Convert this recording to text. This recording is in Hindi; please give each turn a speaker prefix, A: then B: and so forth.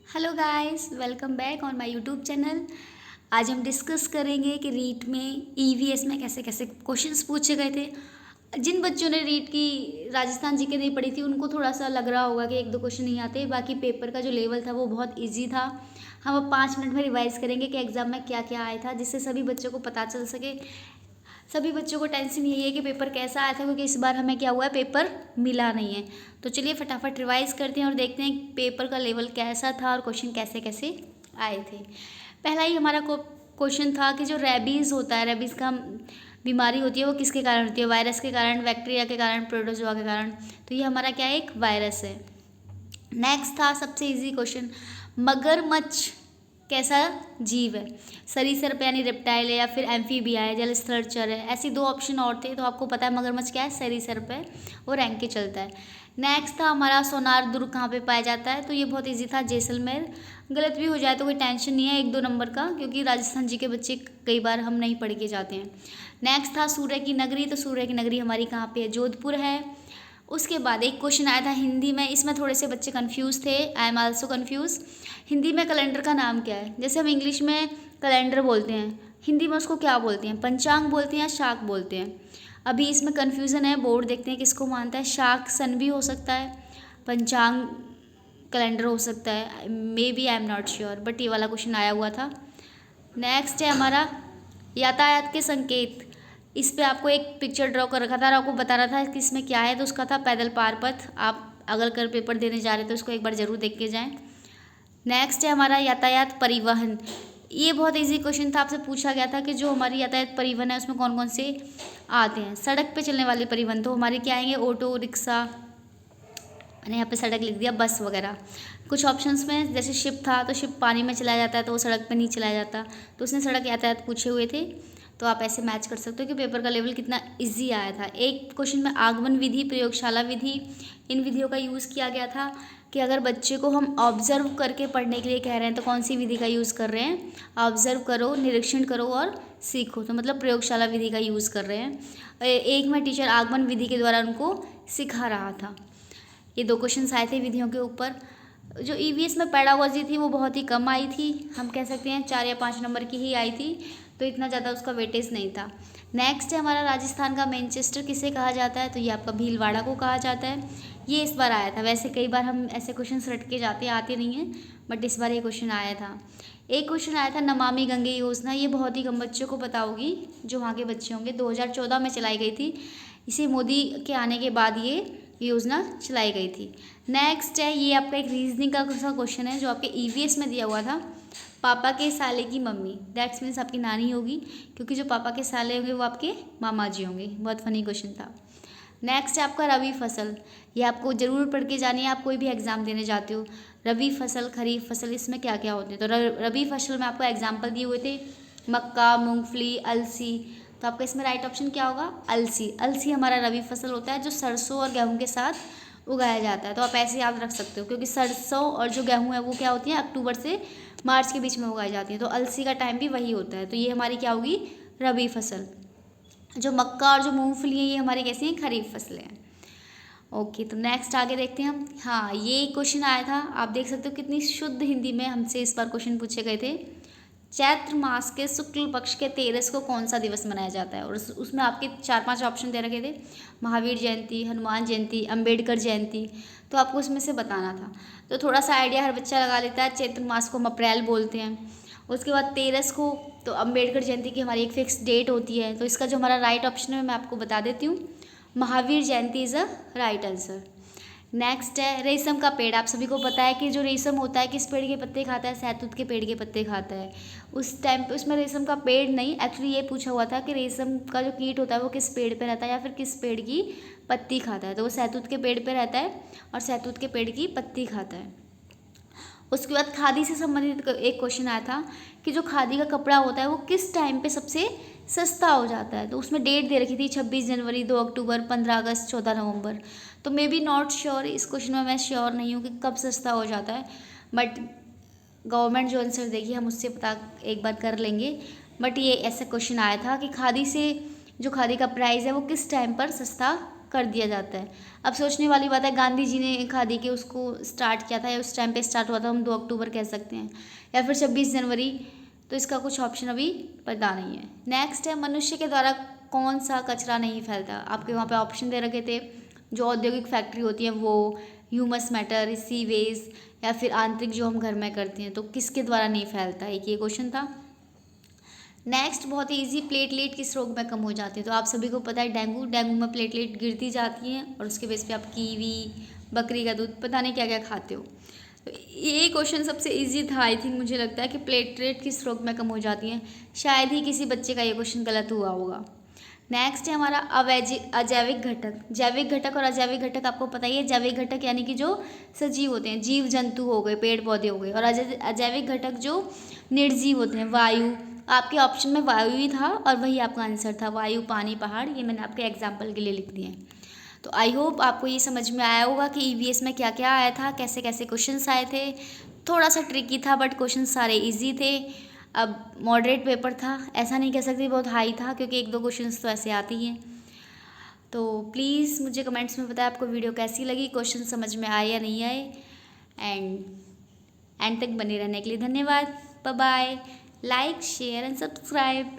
A: Hello guys, welcome back on my YouTube channel. आज हम डिस्कस करेंगे कि रीट में ईवीएस में कैसे कैसे क्वेश्चंस पूछे गए थे। जिन बच्चों ने रीट की राजस्थान जीके नहीं पढ़ी थी उनको थोड़ा सा लग रहा होगा कि एक दो क्वेश्चन नहीं आते, बाकी पेपर का जो लेवल था वो बहुत ईजी था। हम अब 5 मिनट में रिवाइज करेंगे कि एग्ज़ाम में क्या क्या आया था, जिससे सभी बच्चों को पता चल सके। सभी बच्चों को टेंशन यही है कि पेपर कैसा आया था, क्योंकि इस बार हमें क्या हुआ है, पेपर मिला नहीं है। तो चलिए फटाफट रिवाइज करते हैं और देखते हैं पेपर का लेवल कैसा था और क्वेश्चन कैसे कैसे आए थे। पहला ही हमारा क्वेश्चन था कि जो रेबीज़ होता है, रेबीज़ का बीमारी होती है वो किसके कारण होती है? वायरस के कारण, बैक्टीरिया के कारण, प्रोटोजोआ के कारण। तो ये हमारा क्या है, एक वायरस है। नेक्स्ट था सबसे इजी क्वेश्चन, मगरमच्छ कैसा जीव है? सरीसृप यानी रेप्टाइल है, या फिर एम्फीबिया है, जलस्थलचर है। ऐसी दो ऑप्शन और थे, तो आपको पता है मगरमच्छ क्या है, सरीसृप है, वो रैंक के चलता है। नेक्स्ट था हमारा सोनार दुर्ग कहाँ पे पाया जाता है? तो ये बहुत इजी था, जैसलमेर। गलत भी हो जाए तो कोई टेंशन नहीं है, 1-2 नंबर का, क्योंकि राजस्थान जी के बच्चे कई बार हम नहीं पढ़ के जाते हैं। नेक्स्ट था सूर्य की नगरी, तो सूर्य की नगरी हमारी कहाँ पे है? जोधपुर है। उसके बाद एक क्वेश्चन आया था हिंदी में, इसमें थोड़े से बच्चे कंफ्यूज थे, I am also confuse. Hindi में कैलेंडर का नाम क्या है? जैसे हम इंग्लिश में कैलेंडर बोलते हैं, हिंदी में उसको क्या बोलते हैं? पंचांग बोलते हैं या शाक बोलते हैं? अभी इसमें कन्फ्यूज़न है, बोर्ड देखते हैं किसको मानता है। शाक सन भी हो सकता है, पंचांग कैलेंडर हो सकता है, maybe I am not sure, but ये वाला क्वेश्चन आया हुआ था। नेक्स्ट है हमारा यातायात के संकेत। इस पे आपको एक पिक्चर ड्रॉ कर रखा था और आपको बताना था कि इसमें क्या है, तो उसका था पैदल पार पथ। आप अगर कल पेपर देने जा रहे तो उसको एक बार ज़रूर देख के जाएं। नेक्स्ट है हमारा यातायात परिवहन। ये बहुत इजी क्वेश्चन था, आपसे पूछा गया था कि जो हमारी यातायात परिवहन है उसमें कौन कौन से आते हैं। सड़क पे चलने वाले परिवहन तो हमारे क्या आएंगे, ऑटो, रिक्शा, मैंने यहाँ पे सड़क लिख दिया, बस वगैरह। कुछ ऑप्शंस में जैसे शिप था, तो शिप पानी में चलाया जाता है तो वो सड़क पे नहीं चलाया जाता, तो उसने सड़क यातायात पूछे हुए थे। तो आप ऐसे मैच कर सकते हो कि पेपर का लेवल कितना इजी आया था। एक क्वेश्चन में आगमन विधि, प्रयोगशाला विधि, इन विधियों का यूज़ किया गया था कि अगर बच्चे को हम ऑब्जर्व करके पढ़ने के लिए कह रहे हैं तो कौन सी विधि का यूज़ कर रहे हैं? ऑब्जर्व करो, निरीक्षण करो और सीखो, तो मतलब प्रयोगशाला विधि का यूज़ कर रहे हैं। एक में टीचर आगमन विधि के द्वारा उनको सिखा रहा था। ये दो क्वेश्चंस आए थे विधियों के ऊपर। जो ईवीएस में पेडागोजी थी वो बहुत ही कम आई थी, हम कह सकते हैं 4 या 5 नंबर की ही आई थी, तो इतना ज़्यादा उसका वेटेज नहीं था। नेक्स्ट है हमारा राजस्थान का मैनचेस्टर किसे कहा जाता है? तो ये आपका भीलवाड़ा को कहा जाता है। ये इस बार आया था, वैसे कई बार हम ऐसे क्वेश्चन रट के जाते आते नहीं हैं, बट इस बार ये क्वेश्चन आया था। एक क्वेश्चन आया था नमामि गंगे योजना, ये बहुत ही कम बच्चों को पता होगी जो वहाँ के बच्चे होंगे। 2014 में चलाई गई थी, इसे मोदी के आने के बाद ये योजना चलाई गई थी। नेक्स्ट है, ये आपका एक रीजनिंग का क्वेश्चन है जो आपके ईवीएस में दिया हुआ था। पापा के साले की मम्मी, दैट्स मीन्स आपकी नानी होगी, क्योंकि जो पापा के साले होंगे वो आपके मामा जी होंगे। बहुत फनी क्वेश्चन था। नेक्स्ट है आपका रबी फसल, ये आपको ज़रूर पढ़ के जानी है, आप कोई भी एग्जाम देने जाते हो। रबी फसल, खरीफ फसल, इसमें क्या क्या होते हैं? तो रबी फसल में आपको एग्जाम्पल दिए हुए थे, मक्का, मूंगफली, अलसी। तो आपका इसमें राइट ऑप्शन क्या होगा? अलसी। अलसी हमारा रबी फसल होता है जो सरसों और गेहूं के साथ उगाया जाता है। तो आप ऐसे याद रख सकते हो, क्योंकि सरसों और जो गेहूं है वो क्या होती है, अक्टूबर से मार्च के बीच में उगाई जाती है, तो अलसी का टाइम भी वही होता है। तो ये हमारी क्या होगी? रबी फसल। जो मक्का और जो मूंगफली है ये हमारी कैसी हैं? खरीफ फसलें हैं। ओके, तो नेक्स्ट आगे देखते हैं हम। हाँ, ये क्वेश्चन आया था, आप देख सकते हो कितनी शुद्ध हिंदी में हमसे इस बार क्वेश्चन पूछे गए थे। चैत्र मास के शुक्ल पक्ष के 13 को कौन सा दिवस मनाया जाता है? और उसमें आपके 4-5 ऑप्शन दे रखे थे, महावीर जयंती, हनुमान जयंती, अंबेडकर जयंती। तो आपको उसमें से बताना था। तो थोड़ा सा आइडिया हर बच्चा लगा लेता है। चैत्र मास को हम अप्रैल बोलते हैं। उसके बाद 13 को तो अम्बेडकर जयंती की हमारी एक फिक्स डेट होती है, तो इसका जो हमारा राइट ऑप्शन है मैं आपको बता देती हूँ, Mahavir Jayanti is a right answer. Next है रेशम का पेड़, आप सभी को पता है कि जो रेशम होता है किस पेड़ के पत्ते खाता है? सहतूत के पेड़ के पत्ते खाता है। उस टाइम पे उसमें रेशम का पेड़ नहीं, एक्चुअली ये पूछा हुआ था कि रेशम का जो कीट होता है वो किस पेड़ पे रहता है या फिर किस पेड़ की पत्ती खाता है? तो वो सहतूत के पेड़ पे रहता है और सहतूत के पेड़ की पत्ती खाता है। उसके बाद खादी से संबंधित एक क्वेश्चन आया था कि जो खादी का कपड़ा होता है वो किस टाइम पे सबसे सस्ता हो जाता है? तो उसमें डेट दे रखी थी 26 जनवरी, 2 अक्टूबर, 15 अगस्त, 14 नवंबर। तो मे बी नॉट श्योर, इस क्वेश्चन में मैं श्योर नहीं हूँ कि कब सस्ता हो जाता है, बट गवर्नमेंट जो आंसर देगी हम उससे पता एक बार कर लेंगे। बट ये ऐसा क्वेश्चन आया था कि खादी से जो खादी का प्राइस है वो किस टाइम पर सस्ता कर दिया जाता है। अब सोचने वाली बात है, गांधी जी ने खादी के उसको स्टार्ट किया था या उस टाइम पे स्टार्ट हुआ था, हम 2 अक्टूबर कह सकते हैं या फिर 26 जनवरी, तो इसका कुछ ऑप्शन अभी पता नहीं है। नेक्स्ट है, मनुष्य के द्वारा कौन सा कचरा नहीं फैलता। आपके वहाँ पे ऑप्शन दे रखे थे, जो औद्योगिक फैक्ट्री होती है वो, ह्यूमस मैटर, सीवेज, या फिर आंतरिक जो हम घर में करते हैं, तो किसके द्वारा नहीं फैलता, एक ये क्वेश्चन था। नेक्स्ट बहुत ही ईजी, प्लेटलेट किस रोग में कम हो जाती है। तो आप सभी को पता है डेंगू में प्लेटलेट गिरती जाती हैं और उसके बेस पे आप कीवी, बकरी का दूध, पता नहीं क्या क्या खाते हो। तो ये क्वेश्चन सबसे इजी था आई थिंक, मुझे लगता है कि प्लेटलेट किस रोग में कम हो जाती हैं। शायद ही किसी बच्चे का ये क्वेश्चन गलत हुआ होगा। नेक्स्ट है हमारा अजैविक घटक। जैविक घटक और अजैविक घटक आपको पता ही है। जैविक घटक यानी कि जो सजीव होते हैं, जीव जंतु हो गए, पेड़ पौधे हो गए, और अजैविक घटक जो निर्जीव होते हैं, वायु। आपके ऑप्शन में वायु ही था और वही आपका आंसर था, वायु, पानी, पहाड़, ये मैंने आपके एग्जाम्पल के लिए लिख दिए हैं। तो आई होप आपको ये समझ में आया होगा कि ईवीएस में क्या क्या आया था, कैसे कैसे क्वेश्चंस आए थे। थोड़ा सा ट्रिकी था बट क्वेश्चन सारे इजी थे। अब मॉडरेट पेपर था, ऐसा नहीं कह सकती बहुत हाई था, क्योंकि 1-2 क्वेश्चंस तो ऐसे आते ही हैं। तो प्लीज़ मुझे कमेंट्स में बताएं आपको वीडियो कैसी लगी, क्वेश्चन समझ में आए या नहीं आए। एंड तक बने रहने के लिए धन्यवाद। Bye bye. Like, share and subscribe.